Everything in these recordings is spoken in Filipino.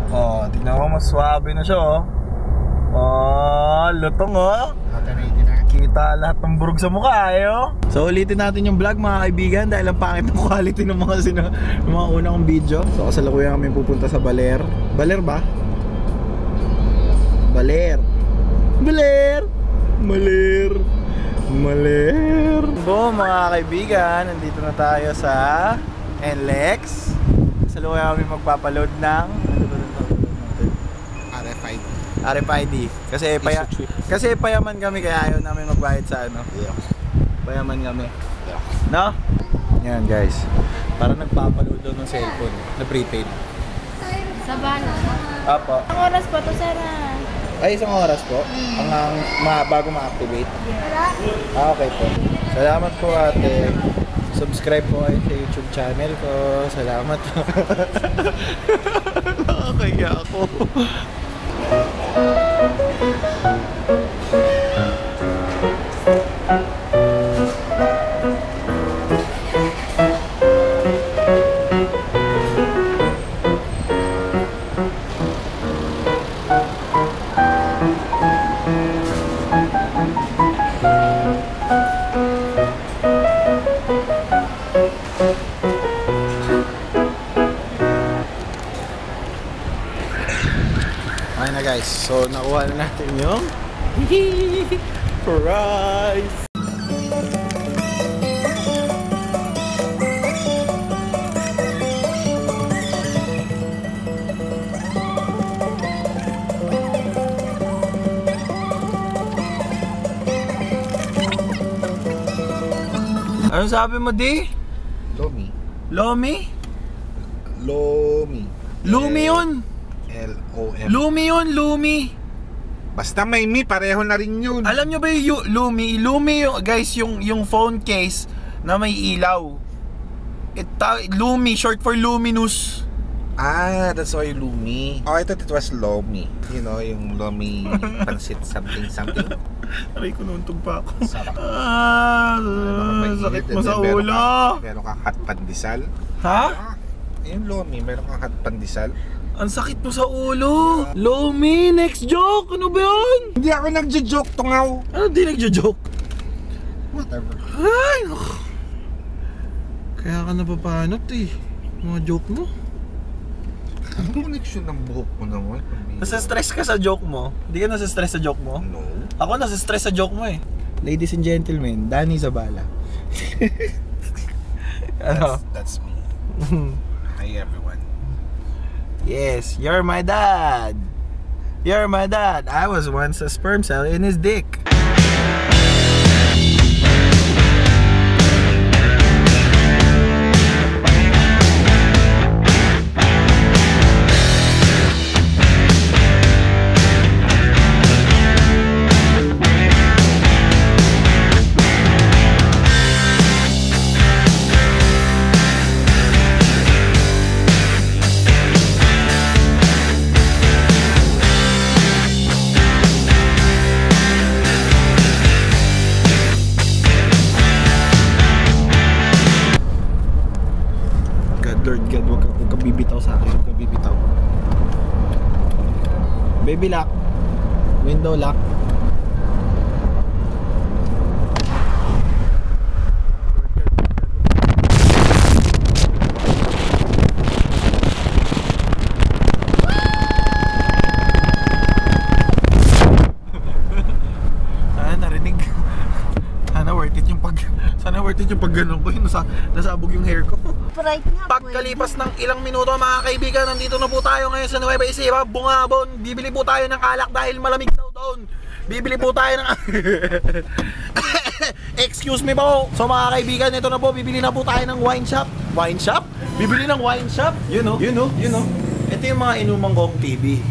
Oh, tingnan mo, mas swabe na siya oh. Oh, lutong oh. Kita lahat ng burog sa mukha eh oh. So ulitin natin yung vlog mga kaibigan dahil ang pangit ng quality ng mga unang video. So kasalukuyan kami pupunta sa Baler. Baler ba? Baler. Baler. Baler. Baler. Bo mga kaibigan, nandito na tayo sa NLEX. Kasalukuyan kami magpapaload ng RFID. Kasi payaman kami kaya ayaw namin magbayad sa ano. Payaman kami. No? Yan guys. Para nagpapaload daw ng cellphone na prepaid. Zabala. Apo. Ang oras po to, sir? Ay, isang oras po? Bago ma-activate? Ah, okay po. Salamat po ate. Subscribe po kayo sa YouTube channel ko. Salamat po. Nakakaya ako. Okay na guys, so nakuha na natin yung prize. Ano sabi mo di? LUMI. LUMI? LUMI. LUMI yun? L-O-M. LUMI yun, LUMI. Basta may mi, pareho na rin yun. Alam nyo ba yung LUMI? LUMI yung, guys, yung phone case na may ilaw. LUMI, short for luminous. Ah, that's why LUMI. Oh, I thought it was LUMI. You know, yung LUMI pansit something. Aray ko nauntog pa ako. Sakit mo sa ulo. Meron kang hot pandesal. Ha? Yung LUMI, meron kang hot pandesal. Ang sakit mo sa ulo. LUMI, next joke. Ano ba yun? Hindi ako nagjo-joke, tungaw. Ano di nagjo-joke? Whatever. Ay, kaya ka napapanot eh. Mga joke mo. Anong connection ng buhok mo naman? Nasa-stress ka sa joke mo? Hindi ka nasa-stress sa joke mo? No. Ako nasa-stress sa joke mo eh. Ladies and gentlemen, Danny Zabala. Ano? That's me. Hi everyone. Yes, you're my dad. You're my dad. I was once a sperm cell in his dick. Huwag ka bibitaw sa akin, huwag ka bibitaw. Baby lock. Window lock. Narinig. Sana worth it yung pag ganun ko. Nasabog yung hair ko. Pagkalipas ng ilang minuto mga kaibigan, nandito na po tayo ngayon sa Nueva Ecija, Bungabon. Bibili po tayo ng alak dahil malamig daw doon. Bibili po tayo ng excuse me po. So mga kaibigan, ito na po, bibili na po tayo ng wine shop. Wine shop? Bibili ng wine shop? You know. Ito yung mga inumang Kong TV.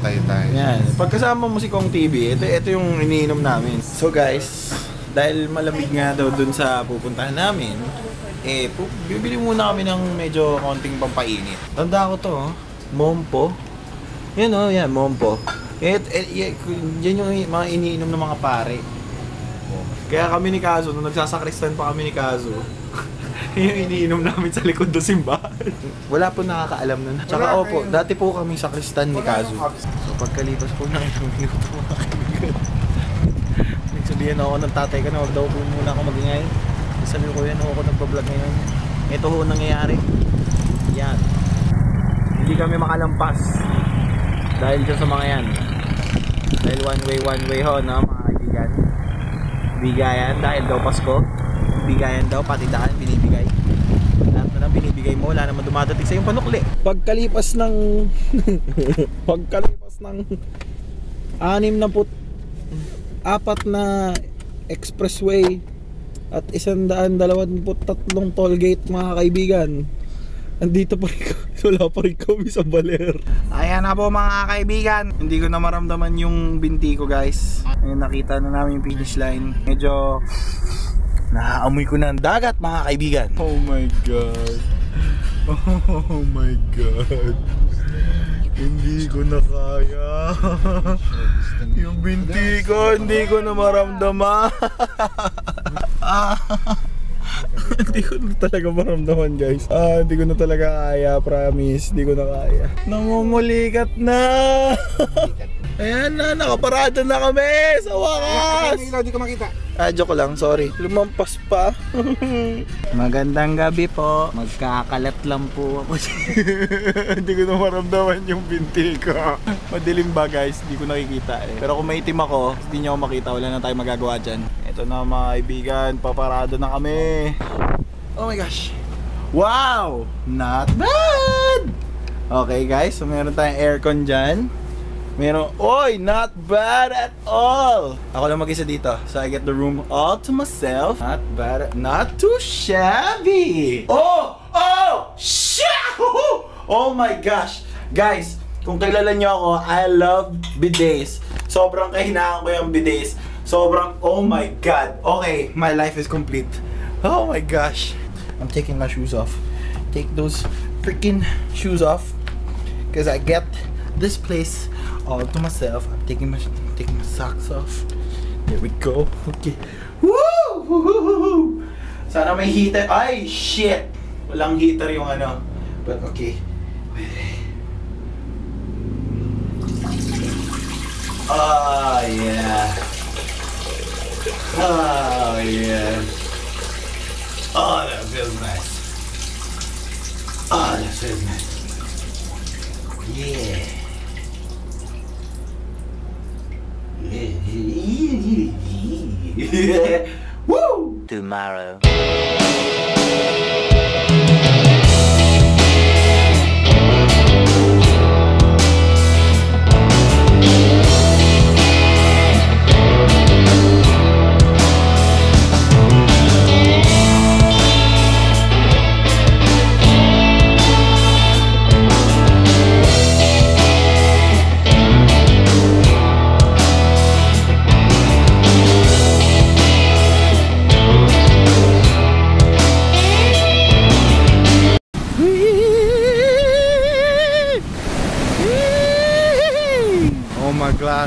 Tayo. Yan. Pagkasama mo si Kong TV, ito yung iniinom namin. So guys, dahil malamig nga daw dun sa pupuntahan namin, bibili muna kami ng medyo konting pampainit. Tanda ko to, Mompo. Yan o, yan, Mompo. Yan yung mga iniinom ng mga pare. Kaya kami ni Kazo, nung nagsasakristan pa kami ni Kazo, yung iniinom namin sa likod do simbahan. Wala po nakakaalam nun. Tsaka opo, dati po kami sa Kristan ni Kazu. So pagkalipas po ng ilang minuto mga kaibigan, nagsabihan ako ng tatay ko na huwag daw po muna ako magingay. Sabi ko yan, ako nagbablog ngayon. Ito ho nangyayari. Yan. Hindi kami makalampas. Dahil dyan sa mga yan. Dahil one way ho, no, mga kaibigan. Bigayan dahil daw Pasko. Bigayan daw, pati daan binibigay. Lahat na lang binibigay mo, wala naman dumadating sa yung panukli. Pagkalipas ng pagkalipas ng 64 na expressway at 123 toll gate mga kaibigan, andito pa rin kami. Wala pa rin kami sa Baler. Ayan na po mga kaibigan. Hindi ko na maramdaman yung binti ko guys. Ayun, nakita na namin yung finish line. Medyo naaamoy ko na ang dagat mga kaibigan. Oh my god. Oh my god. Hindi ko na kaya. Yung binti ko, hindi ko na maramdaman. Hindi ko na talaga maramdaman guys. Hindi ko na talaga kaya, promise. Hindi ko na kaya. Namumulikat na. Ayan na, nakaparada na kami sa wakas. Hindi ko makita. Joke lang, sorry. Lumampas pa. Magandang gabi po. Magkakalat lang po ako. Hindi ko na maramdaman yung binti ko. Madilim ba guys? Hindi ko nakikita eh. Pero kung maitim ako, hindi nyo ako makita. Wala na tayong magagawa dyan. Ito na mga kaibigan, paparada na kami. Oh my gosh. Wow! Not bad! Okay guys, so meron tayong aircon dyan. Meron, oy, not bad at all. Ako lang mag-isa dito, so I get the room all to myself. Not bad, not too shabby. Oh, shit! Oh my gosh. Guys, kung kilala nyo ako, I love bidets. Sobrang kahinaan ko yung bidets. Sobrang, oh my god. Okay, my life is complete. Oh my gosh. I'm taking my shoes off. Take those freaking shoes off. Because I get this place all to myself. I'm taking my socks off. There we go. Okay. Woo! Sana may heater. Ay, shit! Walang heater yung ano. But okay. Oh, yeah. Oh, yeah. Oh, that feels nice. Oh, that feels nice. Yeah. Woo! Tomorrow.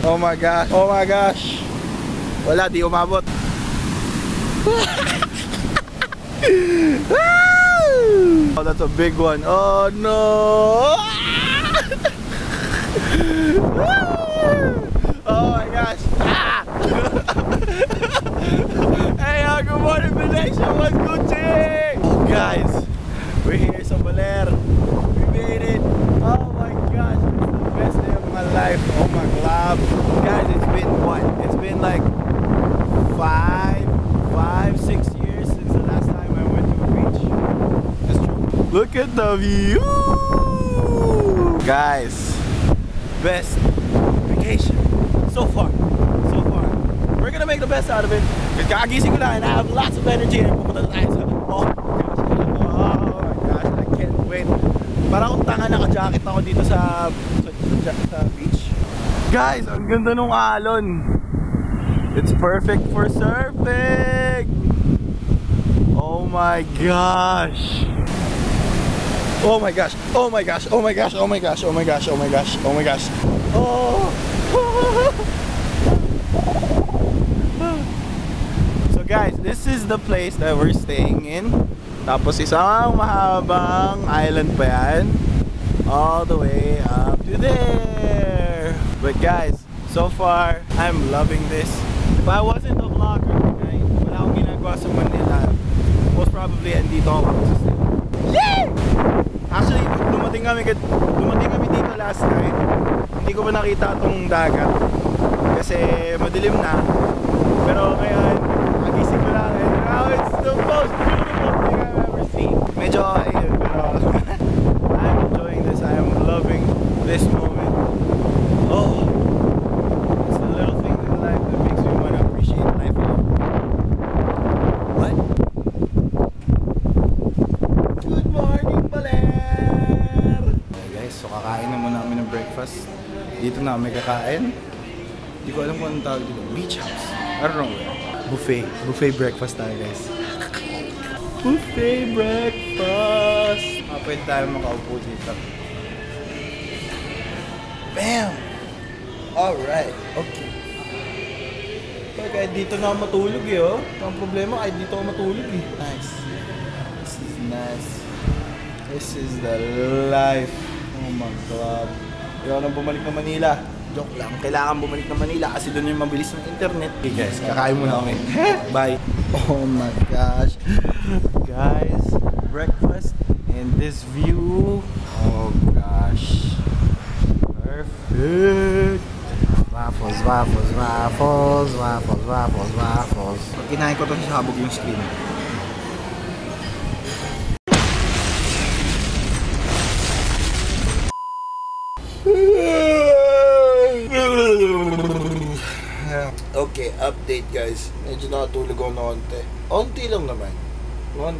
Oh my gosh. Oh my gosh. Wala, di umabot. Oh, that's a big one. Oh no. Oh my gosh. Hey, good morning, Malaysia. What's Gucci? Guys, we're here sa Baler. We made it. Oh my gosh. Best day of my life. Oh my god. Guys, it's been what? It's been like 6 years since the last time I went to a beach. That's true. Look at the view. Guys, best vacation so far. So far. We're gonna make the best out of it. Because kagising ko lang and I have lots of energy and pupunta tayo sa oh my gosh, I can't wait. Parang akong tanga, naka-jacket ako dito sa beach. Guys, ang ganda nung alon. It's perfect for surfing. Oh my gosh. Oh my gosh. Oh my gosh. Oh my gosh. Oh my gosh. Oh my gosh. Oh my gosh. Oh my gosh. Oh. So guys, this is the place that we're staying in. Tapos isang mahabang island pa yan. All the way up to there. But guys, so far, I'm loving this. If I wasn't a vlogger, okay, wala akong ginagawa sa Manila, most probably andito ako consistent. Yeah! Actually, dumating kami dito last night. Hindi ko pa nakita itong dagat kasi madilim na. Pero ngayon, nagising ko lang and now it's the most beautiful thing I've ever seen. Medyo ayun, pero I'm enjoying this. I am loving this moment. Oh, it's the little thing in life that makes me want to appreciate life. What? Good morning, Baler! Okay guys, so kakain na muna kami ng breakfast. Dito na kami kakain. Hindi ko alam kung anong tawag dito. Beach house. I don't know. Buffet. Buffet breakfast tayo guys. Buffet breakfast! Pwede tayo makaupo dito. Bam! Alright. Okay. Kaya dito na ako matulog eh oh. Ang problema ay dito ako matulog eh. Nice. This is nice. This is the life. Oh my God. Ayaw nang bumalik na Manila. Joke lang. Kailangan bumalik na Manila kasi doon yung mabilis ng internet. Okay guys, kakain muna kami. Bye. Oh my gosh. Guys, breakfast and this view. Oh gosh. Perfect. Waffles, waffles, waffles, waffles, waffles, waffles. Pag kinain ko ito, sasabog yung screen. Okay, update guys. Medyo nakatulog ako na konti. Onti lang naman. Mga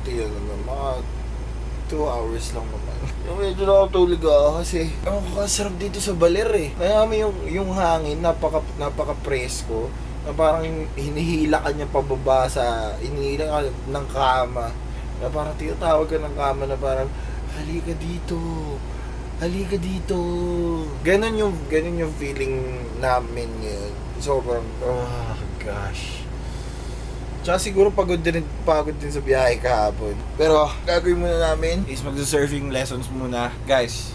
2 hours lang naman. Medyo nakatulog ako kasi ang kasarap dito sa Baler eh. Kaya kami yung hangin, napaka-presko. Na parang hinihila ka niya pababa sa, hinihila ka ng kama. Na parang tinatawag ka ng kama na parang, halika dito. Halika dito. Ganon yung feeling namin ngayon. Sobrang, oh gosh. Tsaka siguro pagod din sa biyahe kahapon. Pero gagawin muna namin is magsa-surfing lessons muna. Guys,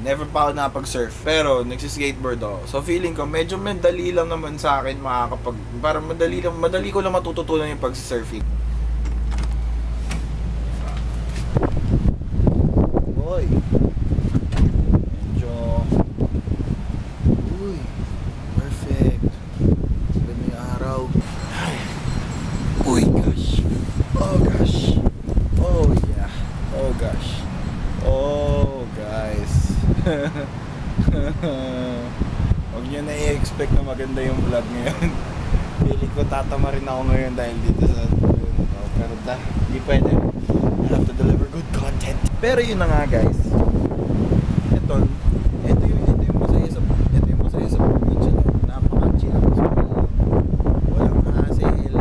never pa ako nakapag-surf. Pero nagsiskateboard ako. So feeling ko medyo madali lang naman sa akin parang madali ko lang matututunan yung pag-surfing. Hoy. Huwag nyo na i-expect na maganda yung vlog ngayon. Feeling ko tatama rin ako ngayon dahil dito sa pero hindi pwede. I have to deliver good content. Pero yun na nga guys. Ito yung masaya sa probinsya. Napaka-chill ako sa walang hassle.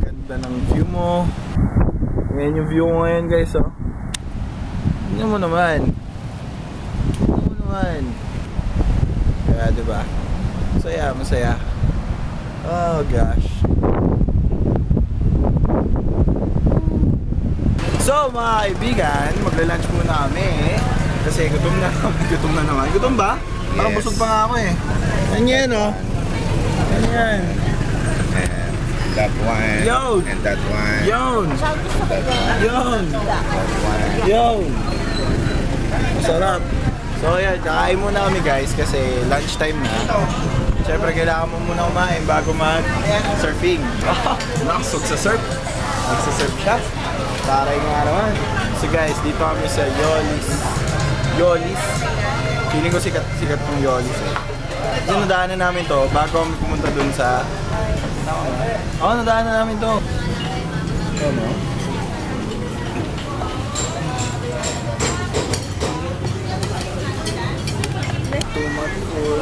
Ganda ng view mo. Ngayon yung view mo ngayon guys oh. Tingnan mo naman. Kaya diba? Masaya. Oh gosh. So mga kaibigan, magla-lunch muna kami kasi gutom na naman. Gutom ba? Yes. Parang busog pa nga ako eh. Yan oh. Yan. And that one. Yon. And that one. Yon. Yon. Masarap. So yan, kakain muna kami guys kasi lunchtime na. Siyempre kailangan mo muna kumain bago mag-surfing. Naksog sa surf. Nagsa-surf siya. Taray nga naman. So guys, dito kami sa Yolis. Feeling ko sikat ng Yolis eh. So nadaanan namin to bago kami pumunta dun sa... nadaanan namin to. Ano? Too much food.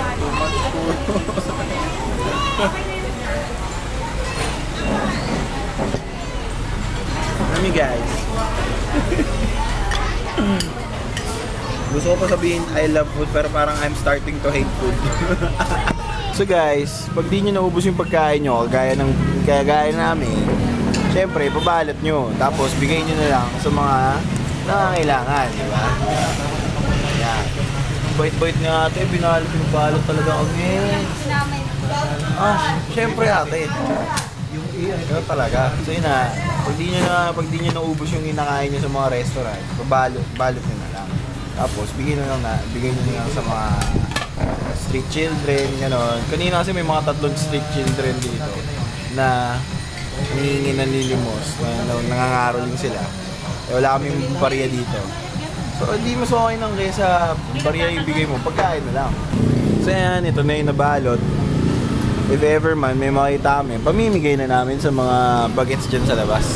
Kami guys. Gusto ko pa sabihin I love food pero parang I'm starting to hate food. So guys, pag di nyo naubos yung pagkain nyo, gaya namin, syempre, babalot nyo. Tapos, bigay nyo na lang sa mga nangangailangan, di ba? Ayan. Bait-bait nga ate, pinabalot talaga kami. Syempre ate. Ganun talaga. So yun na, pag di nyo naubos yung inakain nyo sa mga restaurant, balot nyo na lang. Tapos, bigay nyo na lang sa mga street children, gano'n. Kanina kasi may mga 3 street children dito na nangingi ng lilimos, nangangaroling sila. Wala kaming barya dito. So, hindi mas okay nang kaysa barya ibigay mo, pagkain na lang. So yan, ito na yung nabalot. If ever man may makita kami, pamimigay na namin sa mga bagets dyan sa labas.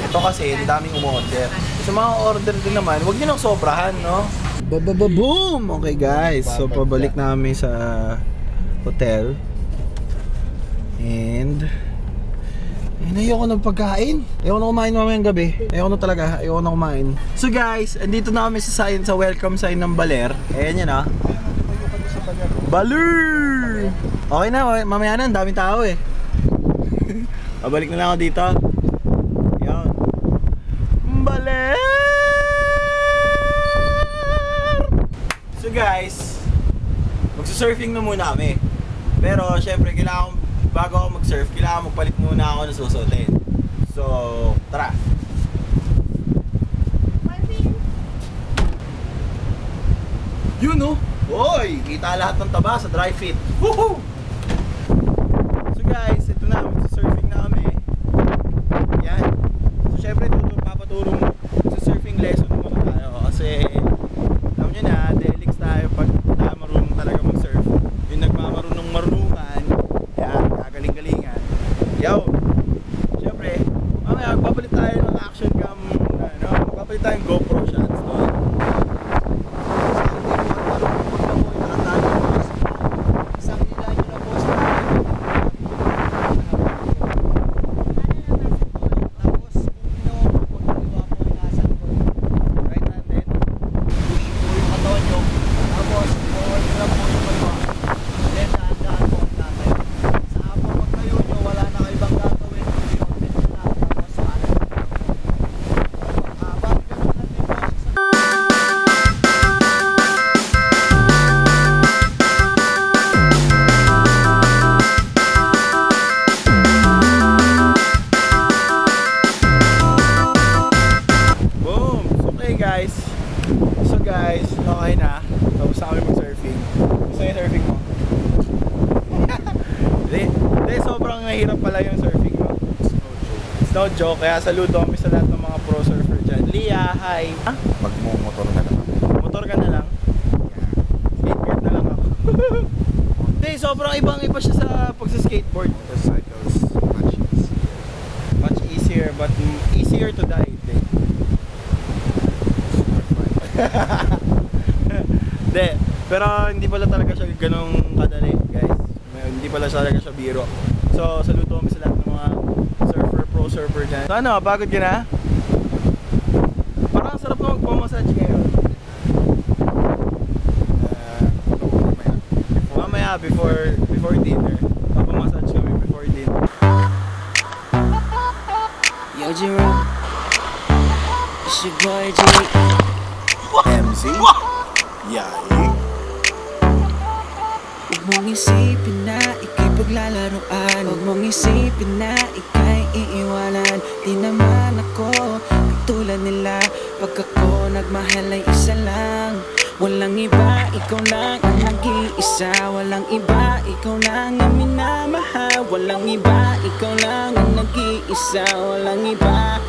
Ito kasi, ang daming umorder. Sa mga order din naman, huwag nyo nang sobrahan, no? Boom! Okay guys, so pabalik namin sa hotel. And ayoko ng pagkain. Ayoko na kumain mamayang gabi. Ayoko na talaga. Ayoko na kumain. So guys, andito na kami sa welcome sign ng Baler. Ayan yun ah. Baler! Okay na, mamaya na. Ang daming tao eh. Pabalik na lang ako dito. Ayan. Baler! So guys, magsusurfing na muna kami. Pero syempre, bago ako mag-surf, kailangan magpalit muna ako ng susuotin. So, tara! Marvin! Yun oh! Hoy! Kita lahat ng taba sa dry fit. Woohoo! So guys, ito na, magsusurfing na kami. Yan. So syempre, papaturo mo sa surfing lesson muna tayo. Kasi, alam nyo na, delix tayo pag tayo marunong talaga mag-surf. Yung nagmamarunong marunungan, yan, kagaling-galingan. Yo! Siyempre, mamaya magpapalit tayo ng action cam, magpapalit tayo ng GoPro shots doon. So guys, okay na. Tapos na kami mag-surfing. Gusto yung surfing mo? Hindi, sobrang mahirap pala yung surfing mo. It's no joke. Kaya saludo kami sa lahat ng mga pro surfer dyan. Lia, hi! Magmumotor na lang. Motor ka na lang? Skateboard na lang ako. Hindi, sobrang ibang-iba siya sa pagsa-skateboard. Motorcycles, much easier. Much easier, but easier to die. Hindi, pero hindi pala talaga siya ganong kadali, guys. Hindi pala talaga siya biro. So, saludo kami sa lahat ng mga pro surfer dyan. So ano, pagod ka na? Parang sarap na magpamassage ngayon. Mamaya, before dinner. Papamassage kami before dinner. Yo, Jerome. It's your boy, G. MC? Yay! Huwag mong isipin na ika'y paglalaroan. Huwag mong isipin na ika'y iiwanan. Di naman ako katulad nila. Pag ako nagmahal ay isa lang. Walang iba, ikaw lang ang nag-iisa. Walang iba, ikaw lang ang minamahal. Walang iba, ikaw lang ang nag-iisa. Walang iba,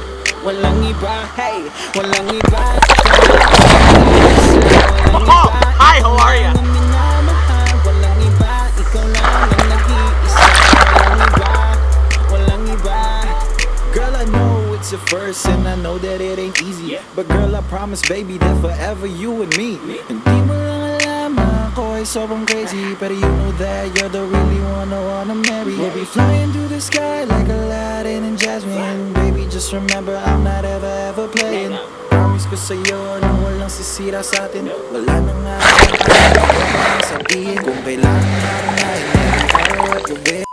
walang iba, hey, walang iba. Oh, hi, how are ya? Walang iba, ikaw lang ang nag-iisa. Walang iba, walang iba. Girl, I know it's your first and I know that it ain't easy. But girl, I promise, baby, that forever you and me. Hindi mo lang alam ako ay sobrang crazy. Pero you know that you're the really one I wanna marry. We'll be flying through the sky like Aladdin and Jasmine. Baby, just remember I'm not ever playing. Promise ko sa'yo na walang sisira sa'tin. Wala na nga akong sabihin. Kung kailangan natin na hindi araw at gabi.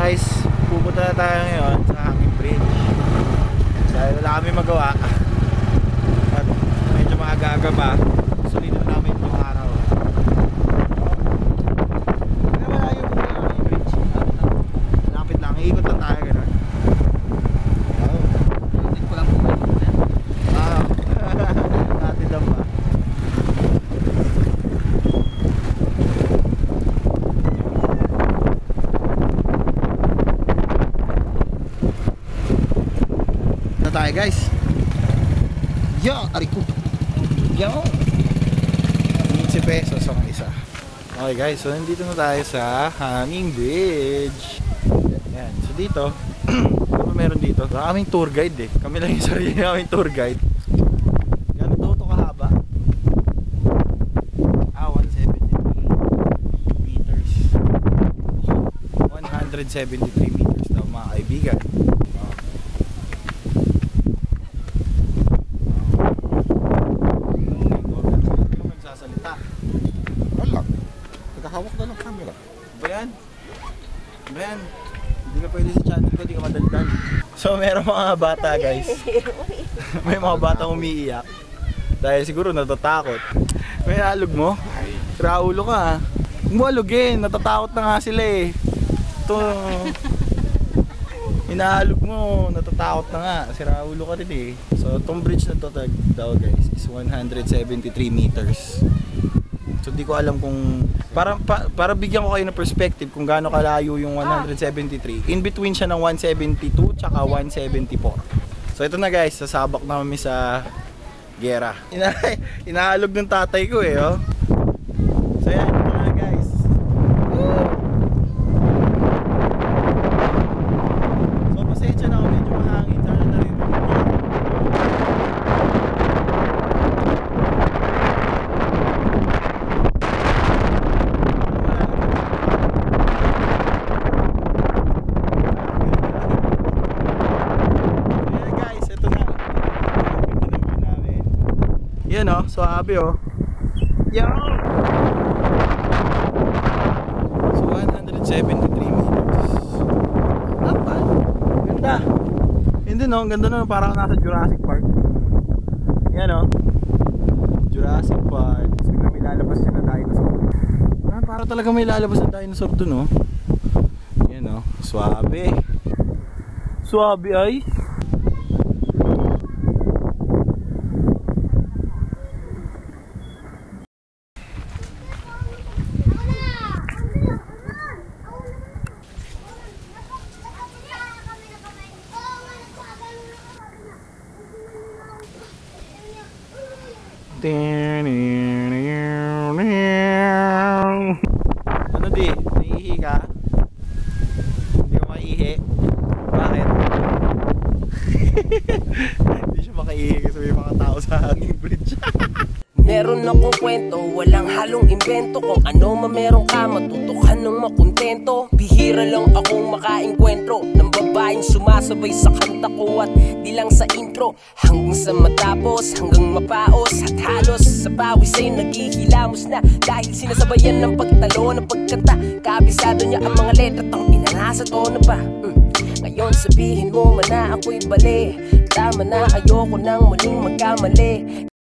guys, pupunta na tayo ngayon sa hanging bridge. Dahil wala kami magawa. At medyo maaga-aga pa. Sulitin namin yung araw. Kaya wala yung hanging bridge. Lapit lang, iikot lang tayo gano'n. Hindi ko lang pumunta. Natin lang ba? Tayo guys. Yo, ariko. Yo. 15 pesos ang isa. Okay guys, so nandito na tayo sa hanging bridge. Yan. So dito, ano ba meron dito? Aming tour guide eh. Kami lang yung sarili naming tour guide. Yan, ito kahaba. 173 meters. 173 meters daw mga kaibigan. Hawak na ng camera. Bayan? Bayan? Hindi ka pwede sa channel ko, hindi ka madalitan. So meron mga bata guys. May mga batang umiiyak. Dahil siguro natatakot. May naalog mo? Raulo ka. Huwag mo alugin, natatakot na nga sila eh. Ito. Inaalog mo, natatakot na nga. Si Raulo ka rin eh. So itong bridge na to daw guys is 173 meters. So di ko alam kung para bigyan ko kayo ng perspective kung gaano kalayo yung 173. In between siya ng 172 tsaka 174. So ito na guys, sasabak na kami sa gera. Inaalog ng tatay ko eh, oh. So yan, ito na guys. So pasensya na ako, medyo mahangin. Sana naririnig niyo. Yan o, suabe o. Yan! So 173 meters. Not bad. Ganda. Hindi no, ganda no, parang nasa Jurassic Park. Yan o. Jurassic Park. Tapos bigla may lalabas siya na dinosaur. Para talaga may lalabas na dinosaur dun o. Yan o, suabe. Suabe ay. Ano di? Naiihi ka? Hindi ka maiihi? Bakit? Hindi siya makaiihi kasi may mga tao sa hanging bridge. Meron akong kwento, walang halong invento. Kung ano man meron ka, matutukan ng makontento. Bihira lang akong makaengkwentro ng babaeng sumasabay sa kanta ko. At di lang sa intro, hanggang sa matapos, hanggang mapaos. At halos sa pawis ay naghihilamos na, dahil sinasabayan ng pagtalo ng pagkanta. Kabisado niya ang mga letra, tang ina nasa tono pa. Ngayon sabihin mo man na ako'y bali. Tama na, ayoko nang muling magkamali.